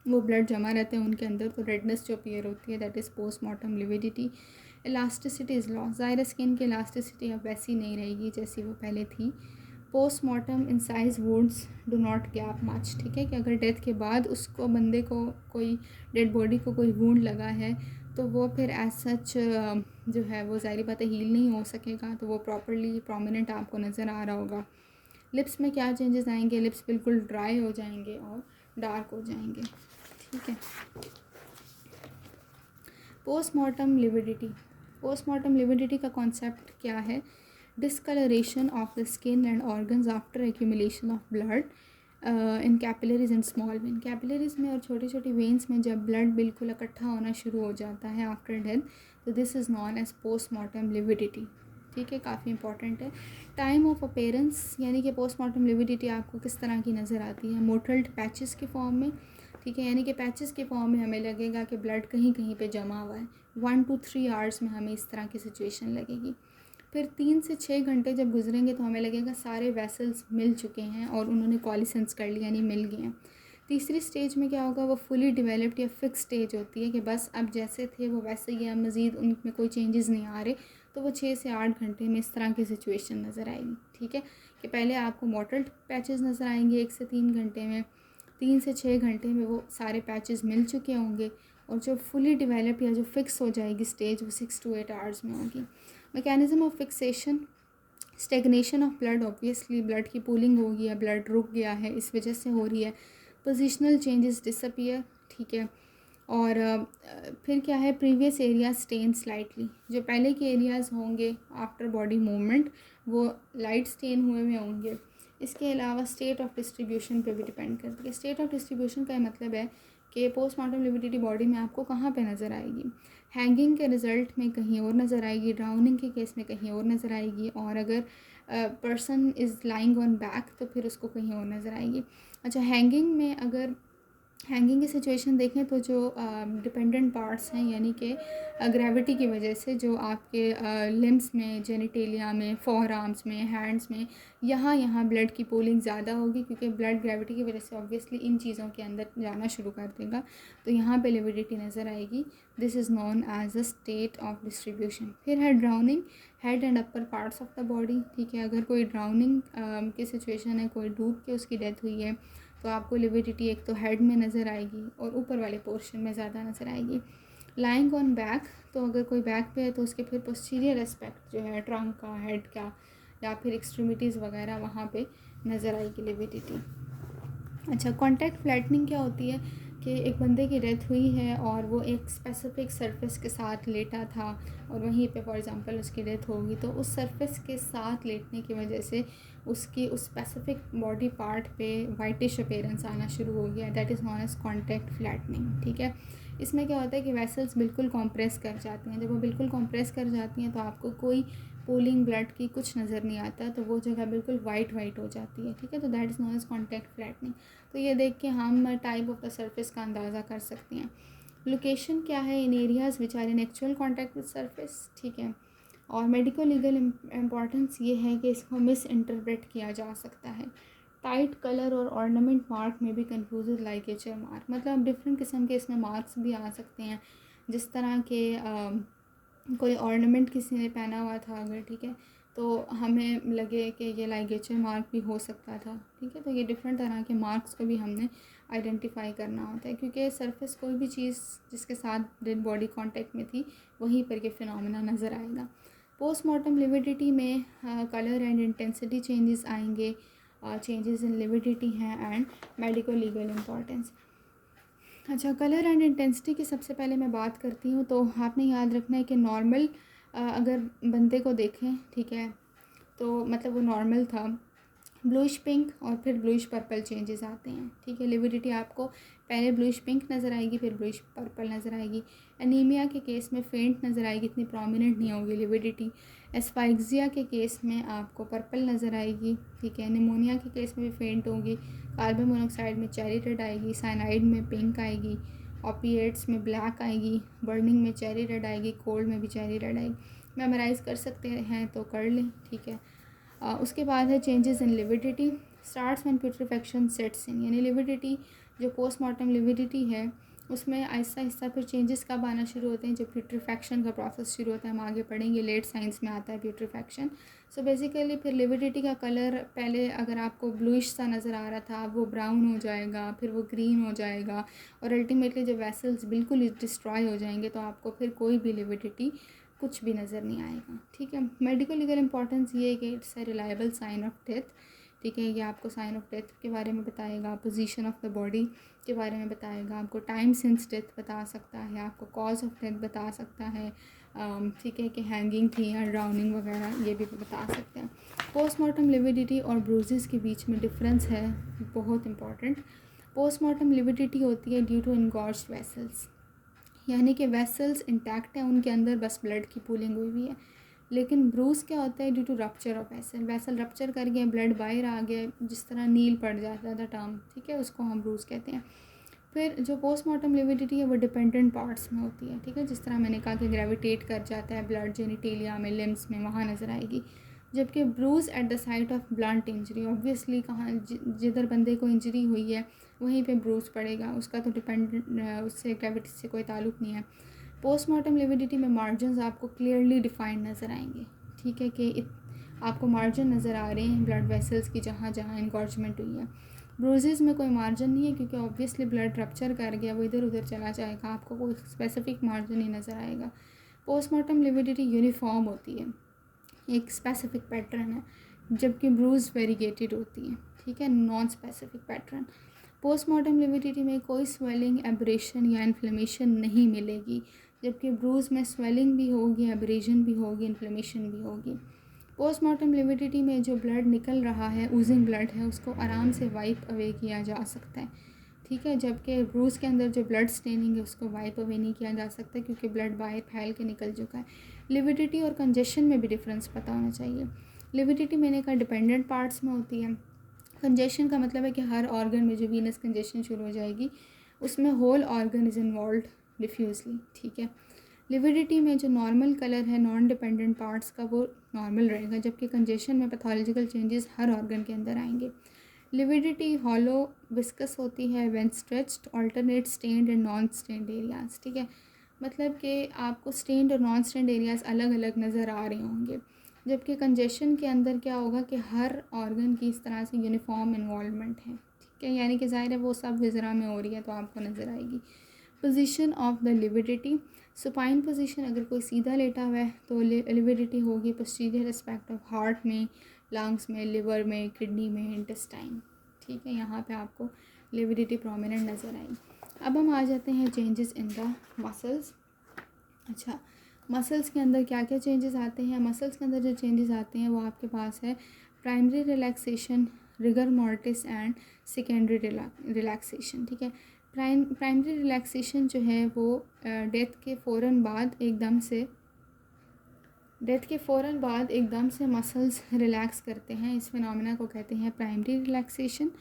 वो ब्लड जमा रहते हैं उनके अंदर, तो रेडनेस जो अपीयर होती है that is postmortem lividity. Elasticity is loss, ज़ाहिर स्किन की इलास्टिसिटी अब वैसी नहीं रहेगी जैसी वो पहले थी। Postmortem incise wounds do not gap much, ठीक है, कि अगर डेथ के बाद उसको बंदे को कोई डेड बॉडी को कोई वुंड लगा है तो वो फिर एज सच जो है वो ज़ाहिर बात है हील नहीं हो सकेगा, तो वो प्रॉपरली प्रोमिनेंट आपको नज़र आ रहा होगा। लिप्स में क्या चेंजेस आएंगे, लिप्स बिल्कुल ड्राई हो जाएंगे और डार्क हो जाएंगे, ठीक है। पोस्टमार्टम लिविडिटी, पोस्टमार्टम लिविडिटी का कॉन्सेप्ट क्या है, discolouration of the skin and organs after accumulation of blood in capillaries and small vein. Capillaries में और छोटी छोटी वेन्स में जब ब्लड बिल्कुल इकट्ठा होना शुरू हो जाता है आफ्टर डेथ, तो this is known as postmortem lividity, ठीक है, काफ़ी इंपॉर्टेंट है। टाइम ऑफ अपेरेंस, यानी कि पोस्टमार्टम लिविडिटी आपको किस तरह की नज़र आती है, मोटल्ड पैचेस के फॉर्म में, ठीक है, यानी कि पैचेस के फॉर्म में हमें लगेगा कि ब्लड कहीं कहीं पे जमा हुआ है। 1 to 3 आवर्स में हमें इस तरह की सिचुएशन लगेगी। फिर 3 से 6 घंटे जब गुजरेंगे तो हमें लगेगा सारे वेसल्स मिल चुके हैं और उन्होंने कॉलिसेंस कर लिया, यानी मिल गए हैं। तीसरी स्टेज में क्या होगा, वो फुली डेवलप्ड या फिक्स स्टेज होती है कि बस अब जैसे थे वो वैसे ही, अब मज़ीद उनमें कोई चेंजेस नहीं आ रहे, तो वो 6 से 8 घंटे में इस तरह की सिचुएशन नज़र आएगी, ठीक है, कि पहले आपको मोटल्ड पैचेस नज़र आएंगे 1 से 3 घंटे में, 3 से 6 घंटे में वो सारे पैचेस मिल चुके होंगे, और जो फुली डेवलप या जो फिक्स हो जाएगी स्टेज वो 6 to 8 आवर्स में होगी। Mechanism of fixation, stagnation of blood, obviously blood की पूलिंग हो गई है, ब्लड रुक गया है, इस वजह से हो रही है। पोजिशनल चेंजेस डिसअपीयर, ठीक है। और फिर क्या है, प्रीवियस एरिया स्टेन स्लाइटली, जो पहले के एरियाज़ होंगे आफ्टर बॉडी मूवमेंट वो लाइट स्टेन हुए हुए होंगे। इसके अलावा स्टेट ऑफ डिस्ट्रीब्यूशन पे भी डिपेंड करती है। स्टेट ऑफ डिस्ट्रीब्यूशन का मतलब है कि पोस्टमार्टम लिविडिटी बॉडी में आपको कहाँ पे नज़र आएगी। हैंगिंग के रिज़ल्ट में कहीं और नज़र आएगी, ड्राउनिंग के केस में कहीं और नज़र आएगी, और अगर person is lying on back तो फिर उसको कहीं और नज़र आएगी। अच्छा, हैंगिंग में अगर हैंगिंग की सिचुएशन देखें तो जो डिपेंडेंट पार्ट्स हैं, यानी कि ग्रेविटी की वजह से जो आपके लिम्स में, जेनिटेलिया में, फोर आर्म्स में, हैंड्स में, यहाँ ब्लड की पूलिंग ज़्यादा होगी, क्योंकि ब्लड ग्रेविटी की वजह से ऑब्वियसली इन चीज़ों के अंदर जाना शुरू कर देगा, तो यहाँ पे लिविडिटी नज़र आएगी। This is known as a state of distribution. फिर है drowning, head and upper parts of the body. ठीक है, अगर कोई ड्राउनिंग की सिचुएशन है, कोई डूब के उसकी डेथ हुई है, तो आपको लिविडिटी एक तो हेड में नज़र आएगी और ऊपर वाले पोर्शन में ज़्यादा नज़र आएगी। लाइंग ऑन बैक, तो अगर कोई बैक पे है तो उसके फिर पोस्टीरियर एस्पेक्ट जो है ट्रंक का, हेड का, या फिर एक्सट्रीमिटीज़ वगैरह, वहाँ पे नज़र आएगी लिविडिटी। अच्छा, कॉन्टैक्ट फ्लैटनिंग क्या होती है कि एक बंदे की डेथ हुई है और वो एक स्पेसिफिक सरफेस के साथ लेटा था और वहीं पे फॉर एग्जांपल उसकी डेथ होगी, तो उस सरफेस के साथ लेटने की वजह से उसकी उस स्पेसिफिक बॉडी पार्ट पे वाइटिश अपीयरेंस आना शुरू हो गया। That is known as contact flattening. ठीक है, इसमें क्या होता है कि वेसल्स बिल्कुल कॉम्प्रेस कर जाती हैं। जब वो बिल्कुल कॉम्प्रेस कर जाती हैं तो आपको कोई पूलिंग ब्लड की कुछ नज़र नहीं आता, तो वो जगह बिल्कुल वाइट हो जाती है। ठीक है, तो that is known as contact flattening. तो ये देख के हम टाइप ऑफ द सरफेस का अंदाज़ा कर सकते हैं। लोकेशन क्या है, in areas which are in actual contact with surface. ठीक है, और मेडिकल लीगल इम्पॉर्टेंस ये है कि इसको मिस इंटरप्रेट किया जा सकता है। टाइट कलर और ऑर्नामेंट मार्क में भी कन्फ्यूज लाइगेचर मार्क, मतलब डिफरेंट किस्म के इसमें मार्क्स भी आ सकते हैं। जिस तरह के कोई ऑर्नामेंट किसी ने पहना हुआ था अगर, ठीक है, तो हमें लगे कि ये लाइगेचर मार्क भी हो सकता था। ठीक है, तो ये डिफरेंट तरह के मार्क्स को भी हमने आइडेंटिफाई करना होता है, क्योंकि सरफेस कोई भी चीज़ जिसके साथ डेड बॉडी कांटेक्ट में थी वहीं पर ये फिनोमेना नज़र आएगा। पोस्टमार्टम लिविडिटी में कलर एंड इंटेंसिटी चेंजेस आएंगे, चेंजेस इन लिविडिटी हैं, एंड मेडिको लीगल इम्पॉर्टेंस। अच्छा, कलर एंड इंटेंसिटी की सबसे पहले मैं बात करती हूँ। तो आपने याद रखना है कि नॉर्मल अगर बंदे को देखें, ठीक है, तो मतलब वो नॉर्मल था, ब्लूइश पिंक और फिर ब्लूइश पर्पल चेंजेस आते हैं। ठीक है, लिविडिटी आपको पहले ब्लूइश पिंक नज़र आएगी, फिर ब्लूइश पर्पल नज़र आएगी। एनीमिया के केस में फेंट नज़र आएगी, इतनी प्रोमिनेंट नहीं होगी लिविडिटी। एस्फाइक्सिया के केस में आपको पर्पल नज़र आएगी। ठीक है, निमोनिया के केस में भी फेंट होगी। कार्बन मोनोक्साइड में चेरी रेड आएगी, साइनाइड में पिंक आएगी, ओपिएट्स में ब्लैक आएगी, बर्निंग में चेरी रेड आएगी, कोल्ड में भी चेरी रेड आएगी। मेमोराइज़ कर सकते हैं तो कर लें। ठीक है, उसके बाद है changes in lividity starts when putrefaction sets in, यानी लिविडिटी जो पोस्टमार्टम लिविडिटी है उसमें आहिस्ता आहिस्ता फिर चेंजेस कब आना शुरू होते हैं, जब प्यूट्रिफैक्शन का प्रोसेस शुरू होता है। हम आगे पढ़ेंगे, लेट साइंस में आता है प्यूट्रिफैक्शन। सो बेसिकली फिर लिविडिटी का कलर पहले अगर आपको ब्लूइश सा नज़र आ रहा था, अब वो ब्राउन हो जाएगा, फिर वो ग्रीन हो जाएगा, और अल्टीमेटली जब वेसल्स बिल्कुल डिस्ट्रॉय हो जाएंगे तो आपको फिर कोई भी लिविडिटी कुछ भी नज़र नहीं आएगा। ठीक है, मेडिकल लीगल इंपॉर्टेंस ये है कि it's a reliable sign of death. ठीक है, ये आपको साइन ऑफ डेथ के बारे में बताएगा, पोजीशन ऑफ द बॉडी के बारे में बताएगा, आपको टाइम सिंस डेथ बता सकता है, आपको कॉज ऑफ डेथ बता सकता है। ठीक है, कि हैंगिंग थी या ड्राउनिंग वगैरह, ये भी बता सकते हैं। पोस्टमार्टम लिविडिटी और ब्रूजेस के बीच में डिफरेंस है, बहुत इंपॉर्टेंट। पोस्टमार्टम लिविडिटी होती है ड्यू टू इनगॉर्ज्ड वेसल्स, यानी कि वेसल्स इंटैक्ट हैं, उनके अंदर बस ब्लड की पूलिंग हुई हुई है। लेकिन ब्रूज क्या होता है, due to rupture of vessel, vessel rupture कर गया, ब्लड बाहर आ गया, जिस तरह नील पड़ जाता था टर्म, ठीक है, उसको हम ब्रूज कहते हैं। फिर जो पोस्टमार्टम लिविडिटी है वो डिपेंडेंट पार्ट्स में होती है। ठीक है, जिस तरह मैंने कहा कि ग्रेविटेट कर जाता है ब्लड जेनिटेलिया में, लिम्स में, वहाँ नज़र आएगी। जबकि bruise at the site of blunt injury, obviously कहाँ जिधर बंदे को इंजरी हुई है वहीं पे ब्रूज पड़ेगा, उसका तो उससे ग्रेविटी से कोई ताल्लुक़ नहीं है। पोस्टमार्टम लिविडिटी में मार्जिन आपको क्लियरली डिफाइंड नज़र आएंगे। ठीक है, कि आपको मार्जिन नज़र आ रहे हैं ब्लड वेसल्स की जहाँ जहाँ इनगॉर्जमेंट हुई है। ब्रूजेज़ में कोई मार्जिन नहीं है, क्योंकि ऑब्वियसली ब्लड रप्चर कर गया, वो इधर उधर चला जाएगा, आपको कोई स्पेसिफिक मार्जिन ही नज़र आएगा। पोस्टमार्टम लिविडिटी यूनिफॉर्म होती है, एक स्पेसिफिक पैटर्न है, जबकि ब्रूज वेरीगेटेड होती है। ठीक है, non specific pattern. Postmortem lividity में कोई स्वेलिंग, एब्रेशन या इन्फ्लेमेशन नहीं मिलेगी, जबकि ब्रूज में स्वेलिंग भी होगी, एब्रेशन भी होगी, इन्फ्लेमेशन भी होगी। पोस्टमार्टम लिविडिटी में जो ब्लड निकल रहा है, ऊजिंग ब्लड है, उसको आराम से वाइप अवे किया जा सकता है। ठीक है, जबकि ब्रूज के अंदर जो ब्लड स्टेनिंग है उसको वाइप अवे नहीं किया जा सकता, क्योंकि ब्लड बाहर फैल के निकल चुका है। लिविडिटी और कंजेशन में भी डिफरेंस पता होना चाहिए। लिविडिटी मैंने कहा डिपेंडेंट पार्ट्स में होती है। कंजेशन का मतलब है कि हर ऑर्गन में जो वीनस कंजेशन शुरू हो जाएगी उसमें whole organ is involve diffusely, ठीक है। लिविडिटी में जो नॉर्मल कलर है नॉन डिपेंडेंट पार्ट्स का वो नॉर्मल रहेगा, जबकि कंजेशन में पैथोलॉजिकल चेंजेस हर ऑर्गन के अंदर आएंगे। लिविडिटी हॉलो विस्कस होती है when stretched, alternate stained and non stained areas, ठीक है। मतलब कि आपको स्टेन्ड और नॉन स्टेन्ड एरियाज अलग अलग नज़र आ रहे होंगे, जबकि कंजेशन के अंदर क्या होगा कि हर ऑर्गन की इस तरह से यूनिफॉर्म इन्वॉल्वमेंट है, ठीक है। यानी कि ज़ाहिर है वो सब विज़रा में हो रही है तो आपको नज़र आएगी। Position of the lividity, supine position, अगर कोई सीधा लेटा हुआ है तो लिविडिटी होगी पोस्टीरियर रिस्पेक्ट ऑफ हार्ट में, लंग्स में, लिवर में, किडनी में, इंटेस्टाइन, ठीक है। यहाँ पे आपको लिविडिटी प्रोमिनेंट नज़र आएगी। अब हम आ जाते हैं चेंजेस इन द मसल्स। अच्छा, मसल्स के अंदर क्या क्या चेंजेस आते हैं? मसल्स के अंदर जो चेंजेस आते हैं वो आपके पास है primary relaxation, rigor mortis and secondary relaxation, ठीक है। प्राइमरी रिलैक्सेशन जो है वो डेथ के फ़ौरन बाद एकदम से मसल्स रिलैक्स करते हैं, इस फिनोमेना को कहते हैं प्राइमरी रिलैक्सेशन,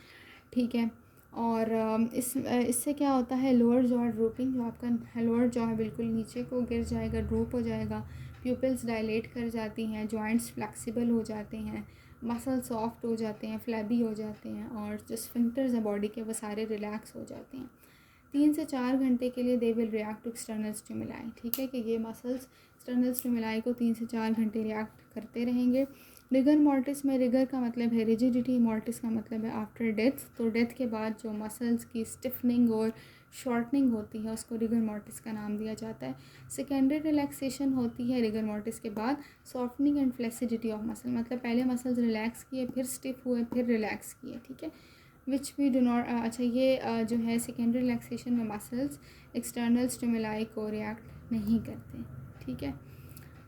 ठीक है। और इससे क्या होता है, लोअर जॉ ड्रूपिंग, जो आपका लोअर जॉ है बिल्कुल नीचे को गिर जाएगा, ड्रूप हो जाएगा, प्यूपिल्स डायलेट कर जाती हैं, जॉइंट्स फ्लेक्सिबल हो जाते हैं, मसल सॉफ्ट हो जाते हैं, फ्लैबी हो जाते हैं, और जो स्फिंक्टर्स हैं बॉडी के वो सारे रिलैक्स हो जाते हैं। 3 से 4 घंटे के लिए they will react to external stimuli, ठीक है, कि ये मसल्स एक्सटर्नल स्टिमुलाई को 3 से 4 घंटे रिएक्ट करते रहेंगे। रिगर मॉर्टिस में, रिगर का मतलब है रिजिडिटी, मॉर्टिस का मतलब है आफ्टर डेथ, तो डेथ के बाद जो मसल्स की स्टिफनिंग और शॉर्टनिंग होती है उसको रिगर मॉर्टिस का नाम दिया जाता है। सेकेंडरी रिलैक्सेशन होती है रिगर मॉर्टिस के बाद सॉफ्टनिंग एंड फ्लेक्सिडिटी ऑफ मसल, मतलब पहले मसल्स रिलैक्स किए, फिर स्टिफ हुए, फिर रिलैक्स किए, ठीक है। विच वी डू नॉट, अच्छा ये जो है सेकेंडरी रिलैक्सेशन में मसल्स एक्सटर्नल स्टिमुलाई को रिएक्ट नहीं करते, ठीक है।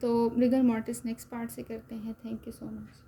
तो रिगर मॉर्टिस नेक्स्ट पार्ट से करते हैं। Thank you so much.